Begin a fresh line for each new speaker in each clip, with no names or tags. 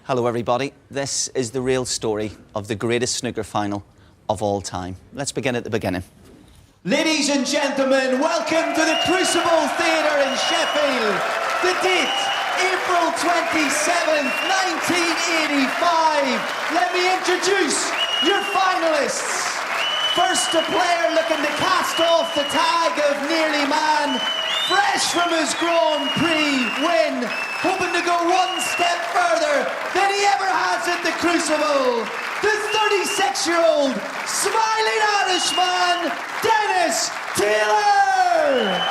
Hello everybody, this is the real story of the greatest snooker final of all time. Let's begin at the beginning.
Ladies and gentlemen, welcome to the Crucible Theatre in Sheffield. The date, April 27th, 1985. Let me introduce your finalists. First, a player looking to cast off the tag of Nearly Man, fresh from his Grand Prix win, hoping to go one step further than he ever has at the Crucible. The 36-year-old smiling Irishman, Dennis Taylor!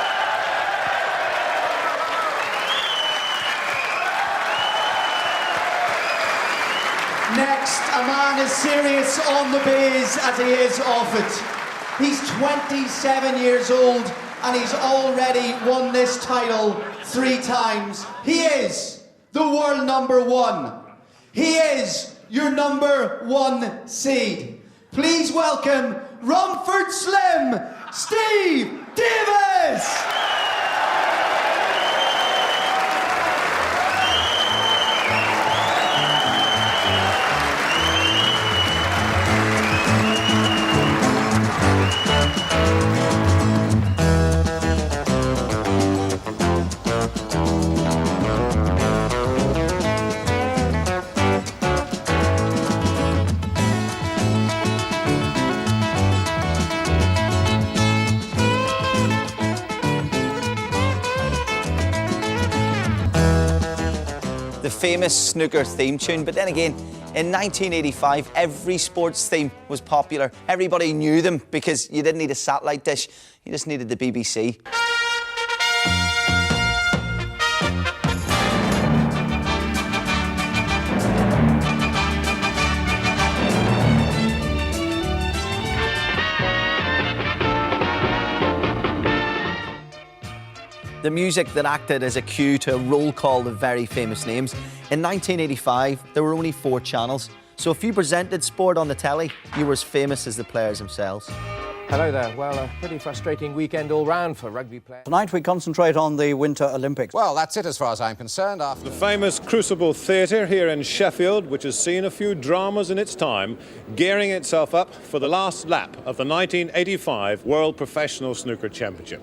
Next, a man as serious on the biz as he is off it. He's 27 years old and he's already won this title 3 times. He is the world #1. He is your #1 seed. Please welcome Romford Slim, Steve Davis!
The famous snooker theme tune, but then again, in 1985, every sports theme was popular. Everybody knew them because you didn't need a satellite dish, you just needed the BBC. The music that acted as a cue to a roll call of very famous names. In 1985, there were only 4 channels, so if you presented sport on the telly, you were as famous as the players themselves.
Hello there. Well, a pretty frustrating weekend all round for rugby players.
Tonight we concentrate on the Winter Olympics.
Well, that's it as far as I'm concerned. After
The famous Crucible Theatre here in Sheffield, which has seen a few dramas in its time, gearing itself up for the last lap of the 1985 World Professional Snooker Championship.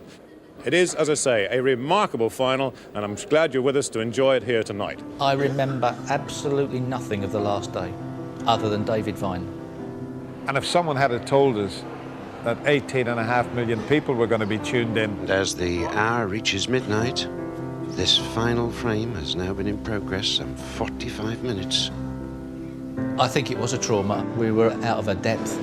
It is, as I say, a remarkable final, and I'm glad you're with us to enjoy it here tonight.
I remember absolutely nothing of the last day, other than David Vine.
And if someone had told us that 18.5 million people were going to be tuned in.
And as the hour reaches midnight, this final frame has now been in progress some 45 minutes.
I think it was a trauma. We were out of our depth.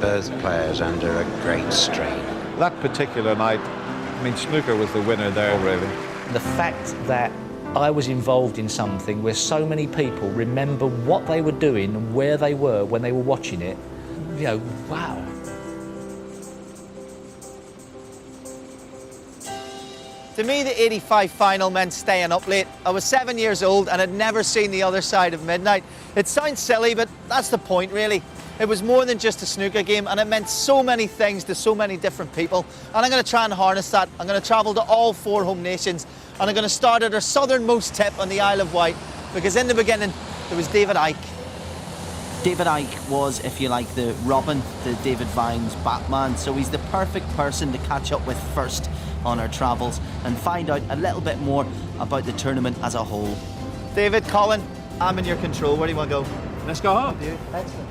Both players under a great strain.
That particular night, I mean, snooker was the winner there, really.
The fact that I was involved in something where so many people remember what they were doing and where they were when they were watching it, you know, wow.
To me, the 85 final meant staying up late. I was 7 years old and had never seen the other side of midnight. It sounds silly, but that's the point, really. It was more than just a snooker game, and it meant so many things to so many different people. And I'm going to try and harness that. I'm going to travel to all 4 home nations, and I'm going to start at our southernmost tip on the Isle of Wight, because in the beginning, there was David Icke. David Icke was, if you like, the Robin to David Vine's Batman, so he's the perfect person to catch up with first on our travels and find out a little bit more about the tournament as a whole. David, Colin, I'm in your control. Where do you want to go?
Let's go home.
Excellent.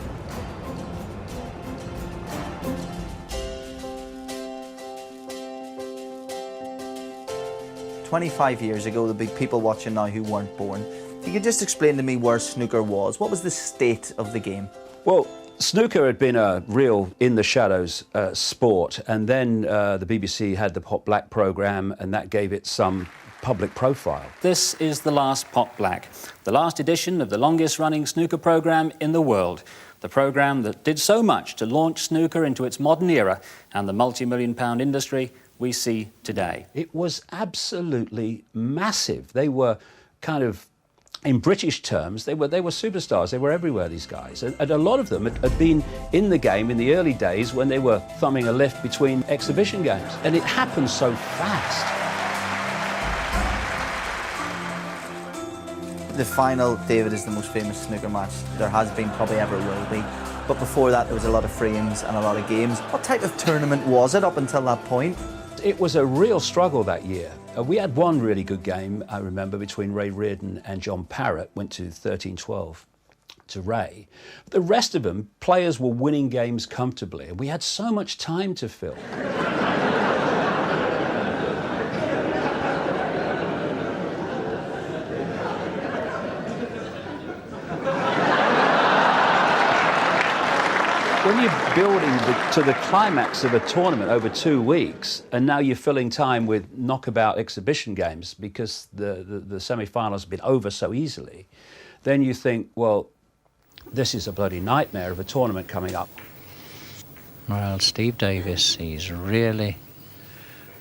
25 years ago, there'll be people watching now who weren't born. You could just explain to me where snooker was. What was the state of the game?
Well, snooker had been a real in-the-shadows sport, and then the BBC had the Pot Black programme, and that gave it some public profile.
This is the last Pot Black, the last edition of the longest-running snooker programme in the world. The programme that did so much to launch snooker into its modern era and the multi-million-pound industry we see today.
It was absolutely massive. They were kind of, in British terms, they were superstars. They were everywhere, these guys. And a lot of them had been in the game in the early days when they were thumbing a lift between exhibition games. And it happened so fast.
The final, David, is the most famous snooker match there has been, probably ever will be. But before that, there was a lot of frames and a lot of games. What type of tournament was it up until that point?
It was a real struggle that year. We had one really good game, I remember, between Ray Reardon and John Parrott, went to 13-12 to Ray. The rest of them, players were winning games comfortably, and we had so much time to fill. When you're building to the climax of a tournament over 2 weeks, and now you're filling time with knockabout exhibition games because the semi-finals have been over so easily, then you think, well, this is a bloody nightmare of a tournament coming up.
Well, Steve Davis, he's really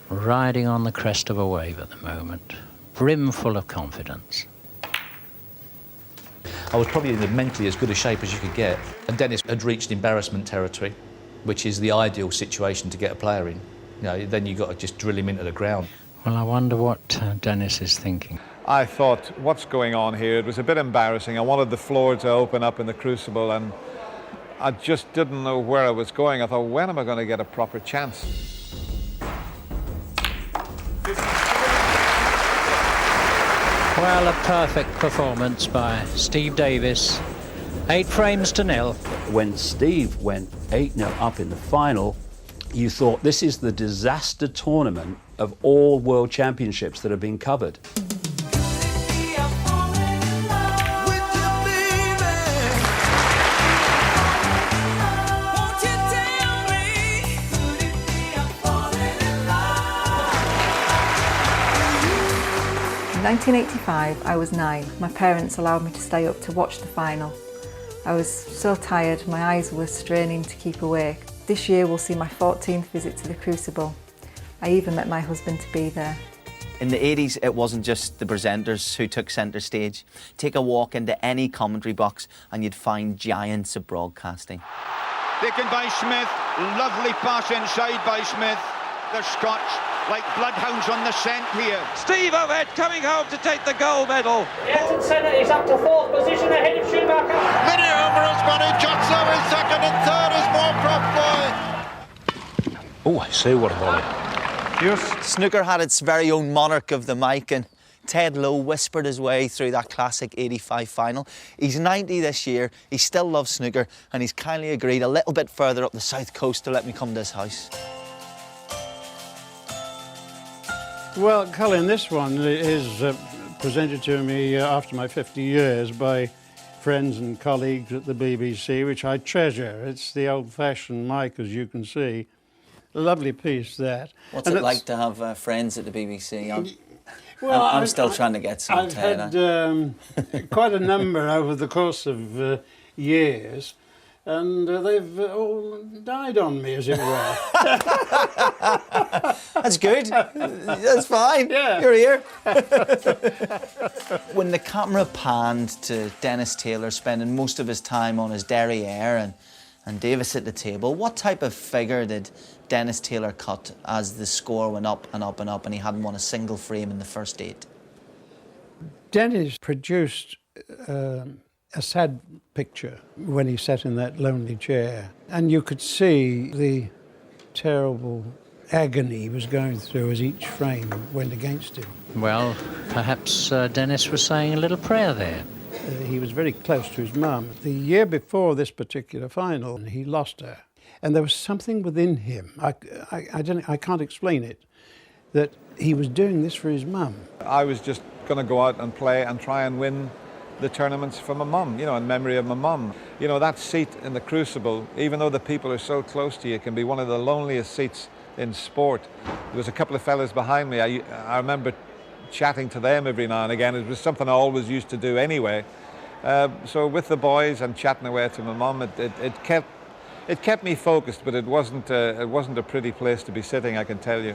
riding on the crest of a wave at the moment, brimful of confidence.
I was probably in mentally as good a shape as you could get. And Dennis had reached embarrassment territory, which is the ideal situation to get a player in. You know, then you've got to just drill him into the ground.
Well, I wonder what Dennis is thinking.
I thought, what's going on here? It was a bit embarrassing. I wanted the floor to open up in the Crucible, and I just didn't know where I was going. I thought, when am I going to get a proper chance?
Well, a perfect performance by Steve Davis. 8 frames to 0.
When Steve went 8-0 up in the final, you thought this is the disaster tournament of all World Championships that have been covered.
In 1985, I was 9. My parents allowed me to stay up to watch the final. I was so tired, my eyes were straining to keep awake. This year will see my 14th visit to the Crucible. I even met my husband to be there.
In the 80s, it wasn't just the presenters who took centre stage. Take a walk into any commentary box and you'd find giants of broadcasting.
Taken by Smith, lovely pass inside by Smith. The Scotch, like bloodhounds on the scent here.
Steve Ovett coming home to take the gold medal.
Ayrton Senna is up to 4th position ahead of Schumacher.
Mini over has got it. Johnson is second and third is Moorcroft boy.
Oh, I see what a volley.
Yes. Snooker had its very own monarch of the mic, and Ted Lowe whispered his way through that classic 85 final. He's 90 this year, he still loves snooker, and he's kindly agreed a little bit further up the south coast to let me come to his house.
Well, Colin, this one is presented to me after my 50 years by friends and colleagues at the BBC, which I treasure. It's the old-fashioned mic, as you can see. A lovely piece, that.
What's it like to have friends at the BBC?
Well,
I'm still trying to get some.
I've had quite a number over the course of years, and they've all died on me, as it were.
That's good. That's fine.
Yeah.
You're here. When the camera panned to Dennis Taylor spending most of his time on his derriere and Davis at the table, what type of figure did Dennis Taylor cut as the score went up and up and up and he hadn't won a single frame in the first 8?
Dennis produced a sad picture when he sat in that lonely chair, and you could see the terrible agony he was going through as each frame went against him.
Well, perhaps Dennis was saying a little prayer there.
He was very close to his mum. The year before this particular final, he lost her. And there was something within him, I can't explain it, that he was doing this for his mum.
I was just going to go out and play and try and win the tournaments for my mum, you know, in memory of my mum. You know, that seat in the Crucible, even though the people are so close to you, can be one of the loneliest seats in sport. There was a couple of fellas behind me. I remember chatting to them every now and again. It was something I always used to do anyway. So with the boys and chatting away to my mum, it kept me focused, but it wasn't a pretty place to be sitting, I can tell you.